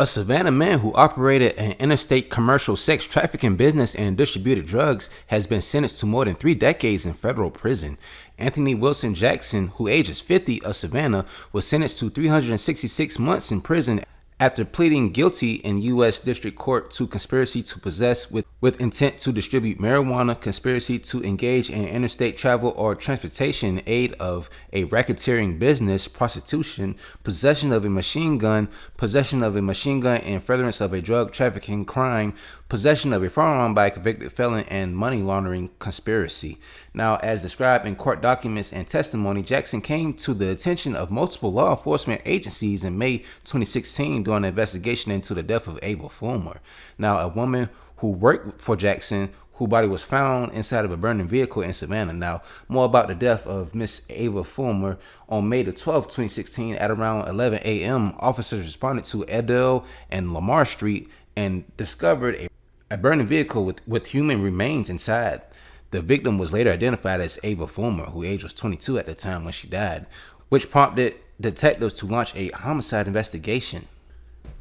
A Savannah man who operated an interstate commercial sex trafficking business and distributed drugs has been sentenced to more than 3 decades in federal prison. Anthony Wilson Jackson, who ages 50, of Savannah, was sentenced to 366 months in prison after pleading guilty in U.S. District Court to conspiracy to possess with intent to distribute marijuana, conspiracy to engage in interstate travel or transportation in aid of a racketeering business, prostitution, possession of a machine gun in furtherance of a drug trafficking crime, possession of a firearm by a convicted felon, and money laundering conspiracy. Now, as described in court documents and testimony, Jackson came to the attention of multiple law enforcement agencies in May 2016 during an investigation into the death of Ava Fulmer. Now, a woman who worked for Jackson, whose body was found inside of a burning vehicle in Savannah. Now, more about the death of Miss Ava Fulmer. On May the 12th, 2016, at around 11 a.m., officers responded to Edel and Lamar Street and discovered a burning vehicle with human remains inside. The victim was later identified as Ava Fulmer, whose age was 22 at the time when she died, which prompted detectives to launch a homicide investigation.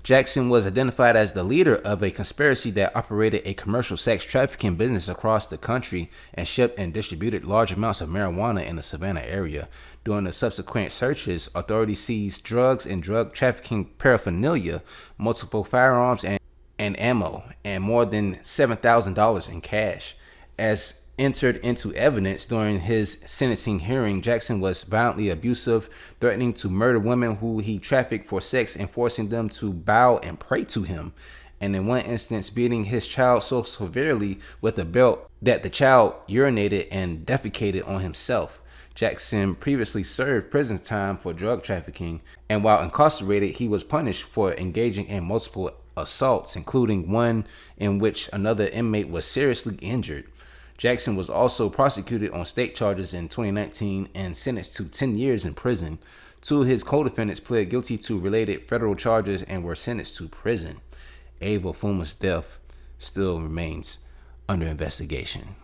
Jackson was identified as the leader of a conspiracy that operated a commercial sex trafficking business across the country and shipped and distributed large amounts of marijuana in the Savannah area. During the subsequent searches, authorities seized drugs and drug trafficking paraphernalia, multiple firearms and ammo, and more than $7,000 in cash. As entered into evidence during his sentencing hearing, Jackson was violently abusive, threatening to murder women who he trafficked for sex and forcing them to bow and pray to him, and in one instance beating his child so severely with a belt that the child urinated and defecated on himself. Jackson previously served prison time for drug trafficking, and while incarcerated, he was punished for engaging in multiple assaults, including one in which another inmate was seriously injured. Jackson was also prosecuted on state charges in 2019 and sentenced to 10 years in prison. 2 of his co-defendants pled guilty to related federal charges and were sentenced to prison. Ava Fulmer's death still remains under investigation.